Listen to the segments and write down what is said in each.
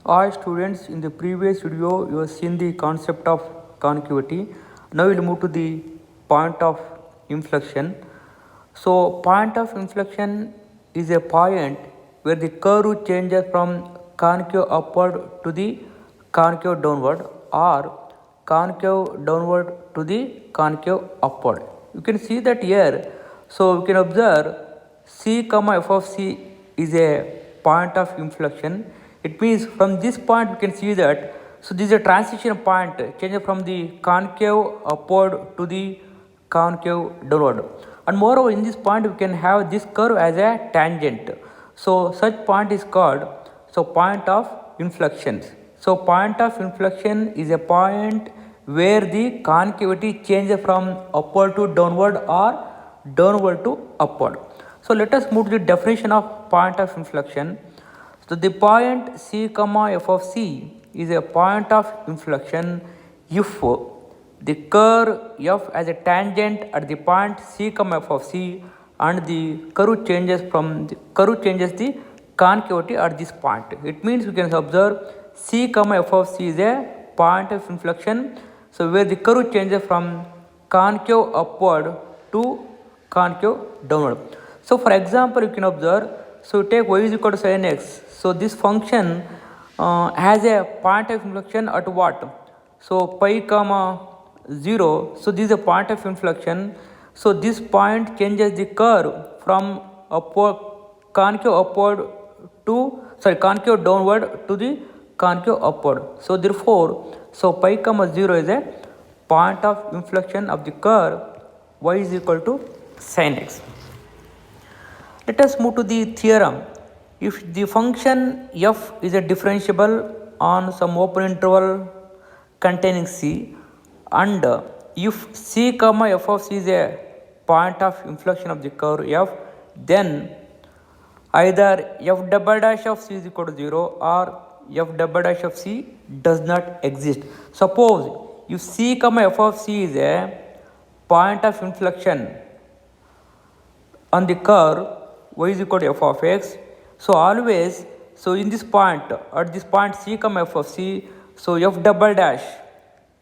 Hi students, in the previous video you have seen the concept of concavity. Now we'll move to the point of inflection. So point of inflection is a point where the curve changes from concave upward to the concave downward or concave downward to the concave upward. You can see that here. So we can observe C comma f of c is a point of inflection. It means from this point we can see that, so this is a transition point changing from the concave upward to the concave downward. And moreover in this point we can have this curve as a tangent. So such point is called point of inflection. So point of inflection is a point where the concavity changes from upward to downward or downward to upward. So let us move to the definition of point of inflection. So the point C comma f of c is a point of inflection if the curve f as a tangent at the point C comma f of c and the curve changes the concavity at this point. It means we can observe C comma f of c is a point of inflection. So where the curve changes from concave upward to concave downward. So for example, you can observe, so take y is equal to sin x. So this function has a point of inflection at what? So pi comma 0. So this is a point of inflection. So this point changes the curve from concave downward to the concave upward. So therefore, pi comma 0 is a point of inflection of the curve y is equal to sin x. Let us move to the theorem. If the function f is a differentiable on some open interval containing c, and if c comma f of c is a point of inflection of the curve f, then either f double dash of c is equal to 0 or f double dash of c does not exist. Suppose if c comma f of c is a point of inflection on the curve y is equal to f of x, so always, so in this point, at this point c comma f of c, so f double dash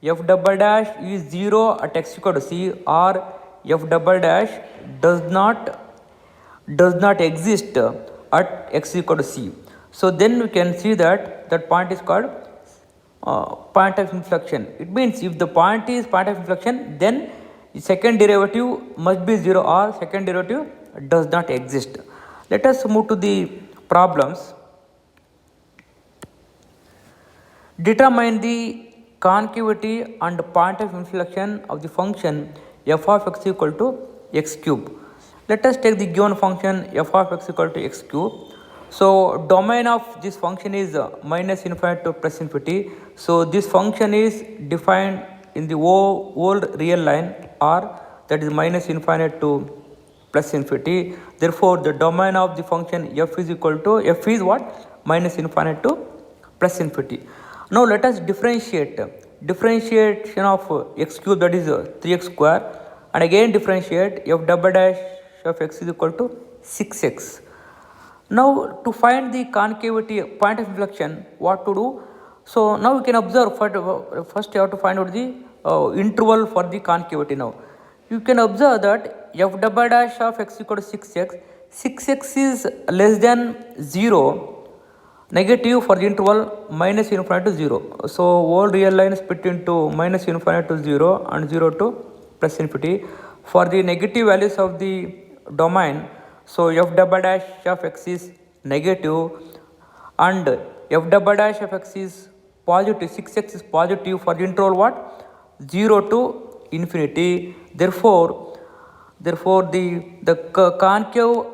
is 0 at x equal to c, or f double dash does not exist at x equal to c. So then we can see that point is called point of inflection. It means if the point is point of inflection, then the second derivative must be 0 or second derivative does not exist. Let us move to the problems. Determine the concavity and point of inflection of the function f of x equal to x cube. Let us take the given function f of x equal to x cube. So domain of this function is minus infinity to plus infinity. So this function is defined in the whole real line r, that is minus infinity to plus infinity. Therefore the domain of the function f is equal to, f is what? Minus infinity to plus infinity. Now let us differentiation of x cube, that is 3x square, and again differentiate f double dash of x is equal to 6x. Now to find the concavity point of inflection, what to do? So now we can observe, first you have to find out the interval for the concavity. Now you can observe that f double dash of x equal to 6x is less than 0, negative for the interval minus infinity to 0. So all real line split into minus infinity to 0 and 0 to plus infinity. For the negative values of the domain, so f double dash of x is negative and f double dash of x is positive, 6x is positive for the interval what? 0 to infinity. Therefore the concave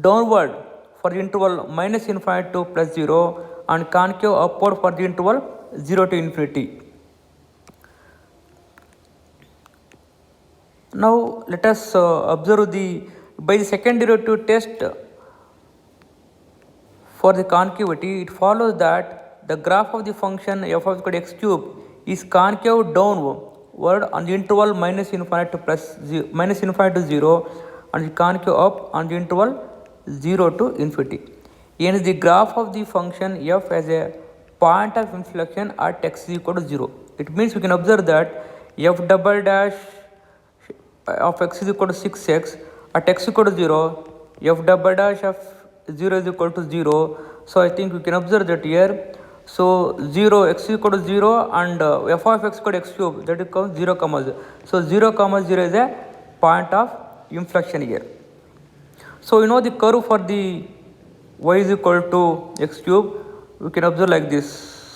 downward for the interval minus infinity to plus 0 and concave upward for the interval 0 to infinity. Now let us observe by the second derivative test for the concavity. It follows that the graph of the function f of x cube is concave downward on the interval minus infinity to 0 and concave up on the interval 0 to infinity. Hence the graph of the function f as a point of inflection at x is equal to 0. It means we can observe that f double dash of x is equal to 6x at x equal to 0, f double dash of 0 is equal to 0. So I think we can observe that here. So 0 x is equal to 0 and f of x equal to x cube, that becomes 0 comma 0. So 0 comma 0 is a point of inflection here. So you know the curve for the y is equal to x cube, we can observe like this.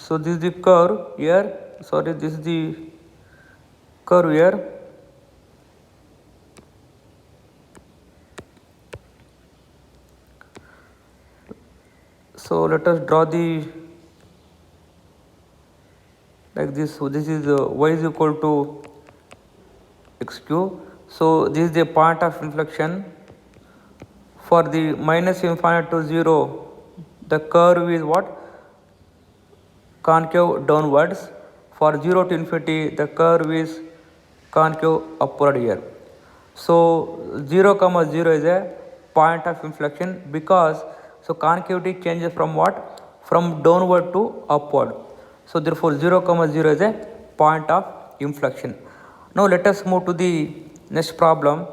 So this is the curve here, sorry, this is the curve here. So let us draw the like this. So this is y is equal to x cube. So this is the point of inflection. For the minus infinite to 0, the curve is what? Concave downwards. For 0 to infinity, the curve is concave upward here. So 0 comma 0 is a point of inflection because so concavity changes from what? From downward to upward. So therefore 0 comma 0 is a point of inflection. Now let us move to the next problem.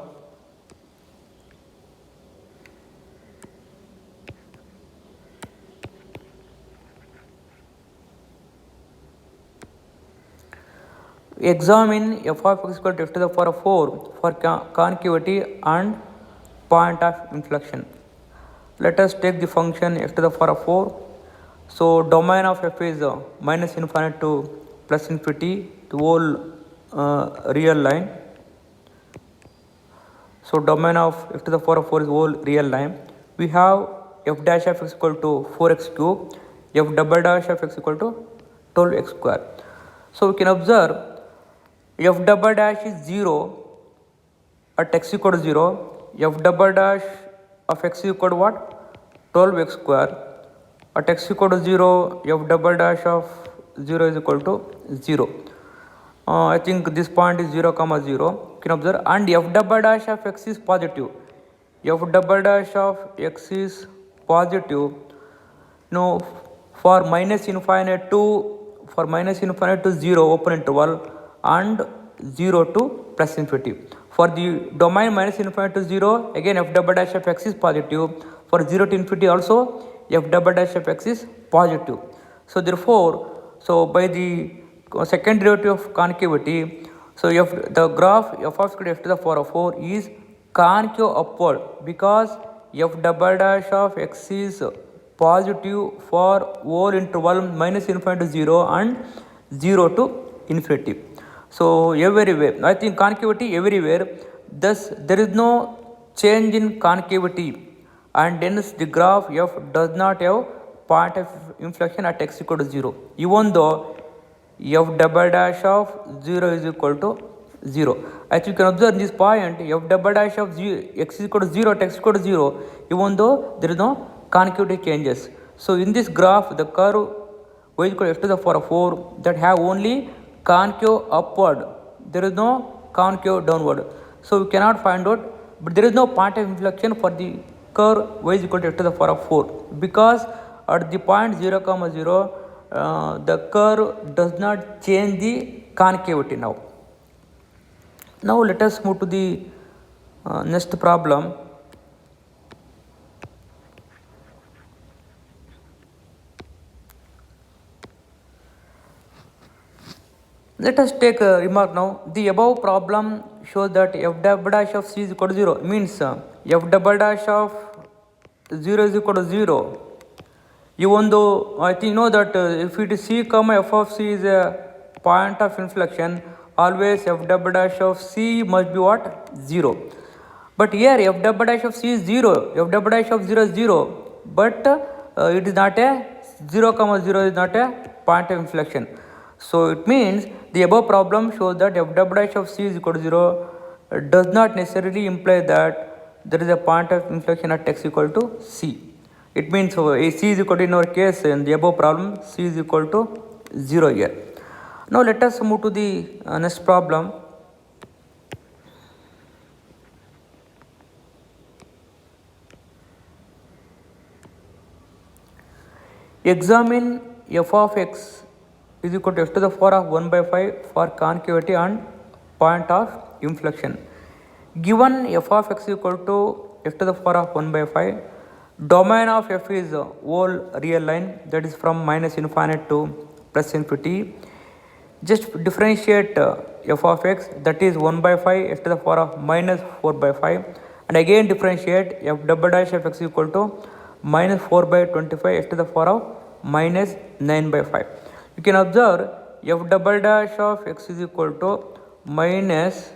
Examine f of x equal to f to the power 4 for concavity and point of inflection. Let us take the function f to the power 4. So domain of f is minus infinite to plus infinity, the whole real line. So domain of f to the power 4 is whole real line. We have f dash of x equal to 4x cube, f double dash of x equal to 12x square. So we can observe f double dash is 0 at x equal to 0, f double dash of x equal to what? 12x square. At x equal to 0, f double dash of 0 is equal to 0. I think this point is 0 comma 0. You can observe, and f double dash of x is positive. F double dash of x is positive. Now for minus infinite to 0 open interval and 0 to plus infinity. For the domain minus infinite to 0, again f double dash of x is positive. For 0 to infinity also f double dash of x is positive. So therefore, so by the second derivative of concavity, so the graph f of f to the power of 4 is concave upward because f double dash of x is positive for whole interval minus infinite to 0 and 0 to infinity. So everywhere, I think concavity everywhere, thus there is no change in concavity and hence the graph f does not have point of inflection at x equal to 0, even though f double dash of 0 is equal to 0. As you can observe this point, f double dash of x is equal to 0 at x equal to 0, even though there is no concavity changes. So in this graph, the curve y is equal to f to the power of 4 that have only concave upward, there is no concave downward. So we cannot find out, but there is no point of inflection for the curve y is equal to f to the power of 4 because at the point 0 comma 0 the curve does not change the concavity now. Now let us move to the next problem. Let us take a remark now. The above problem shows that f double dash of c is equal to 0, means f double dash of 0 is equal to 0. Even though I think know that if it is c comma f of c is a point of inflection, always f double dash of c must be what? 0. But here f double dash of c is 0, f double dash of 0 is 0, but it is not a 0 comma 0 is not a point of inflection. So it means the above problem shows that f double dash of c is equal to 0 does not necessarily imply that there is a point of inflection at x equal to c. It means c is equal to, in our case in the above problem, c is equal to 0 here. Now let us move to the next problem. Examine f of x is equal to f to the power of 1 by 5 for concavity and point of inflection. Given f of x is equal to f to the power of 1 by 5, domain of f is a whole real line, that is from minus infinite to plus infinity. Just differentiate f of x, that is 1 by 5 f to the power of minus 4 by 5, and again differentiate f double dash of x is equal to minus 4 by 25 f to the power of minus 9 by 5. You can observe f double dash of x is equal to minus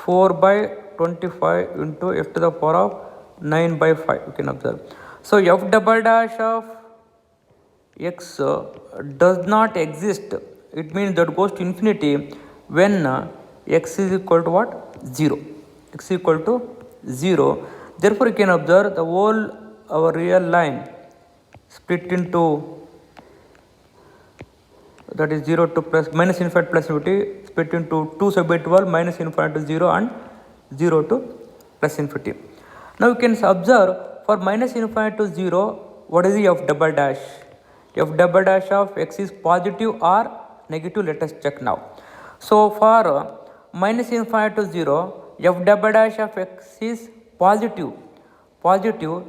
4 by 25 into f to the power of 9 by 5. You can observe. So f double dash of x does not exist. It means that goes to infinity when x is equal to what? 0. X is equal to 0. Therefore, you can observe the whole our real line split into, that is 0 to plus minus infinite plus infinity, split into 2 sub 12 minus infinite to 0 and 0 to plus infinity. Now you can observe for minus infinite to 0, what is the f double dash? F double dash of x is positive or negative? Let us check now. So for minus infinite to 0, f double dash of x is positive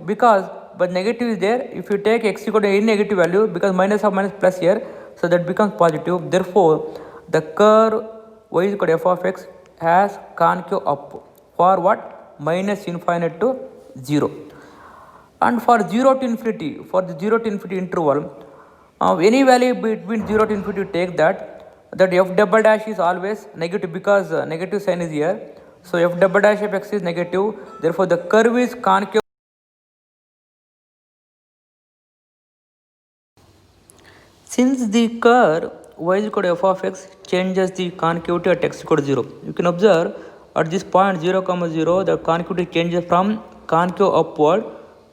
because but negative is there. If you take x equal to any negative value, because minus of minus plus here, so that becomes positive. Therefore the curve y is equal to f of x has concave up for what? Minus infinite to 0. And for 0 to infinity, for the 0 to infinity interval, any value between 0 to infinity, take that f double dash is always negative because negative sign is here. So f double dash of x is negative. Therefore the curve is concave. Since the curve y is equal to f of x changes the concavity at x equal to 0, you can observe at this point 0, 0, the concavity changes from concave upward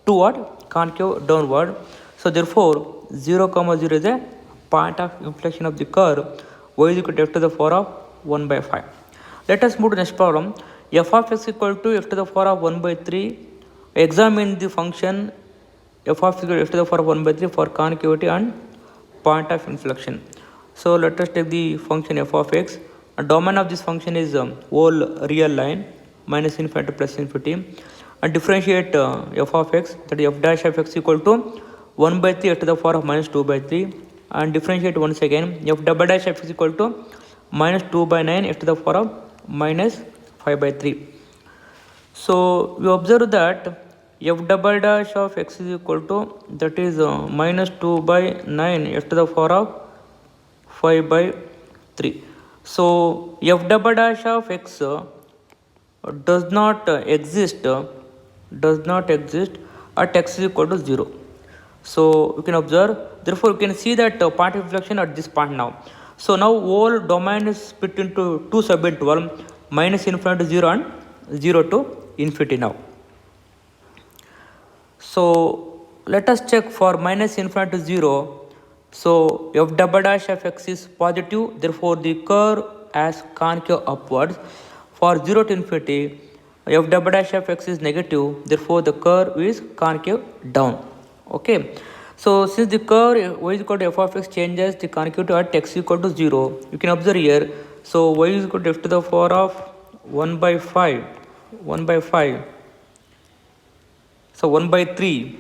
to what? Concave downward. So therefore 0, 0 is a point of inflection of the curve y is equal to f to the power of 1 by 5. Let us move to the next problem. F of x equal to f to the power of 1 by 3. Examine the function f of x equal to f to the power of 1 by 3 for concavity and point of inflection. So let us take the function f of x. A domain of this function is whole real line minus infinity to plus infinity, and differentiate f of x, that is f dash of x equal to 1 by 3 f to the power of minus 2 by 3, and differentiate once again f double dash of x is equal to minus 2 by 9 f to the power of minus 5 by 3. So we observe that f double dash of x is equal to, that is minus 2 by 9 f to the power of 5 by 3. So f double dash of x does not exist at x is equal to 0. So you can observe, therefore you can see that point of inflection at this point now. So now whole domain is split into 2 sub-interval, minus infinity to 0 and 0 to infinity now. So let us check for minus infinity to 0. So f double dash of x is positive, therefore the curve has concave upwards. For 0 to infinity, f double dash of x is negative, therefore the curve is concave down. Okay, so since the curve y is equal to f of x changes the concavity at x equal to 0, you can observe here. So y is equal to f to the power of 1 by 5. So 1 by 3.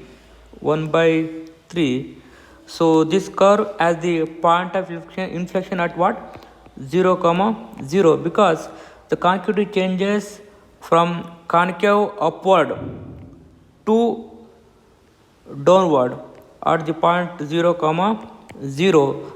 So this curve has the point of inflection at what? 0, 0, because the concavity changes from concave upward to downward at the point 0, 0.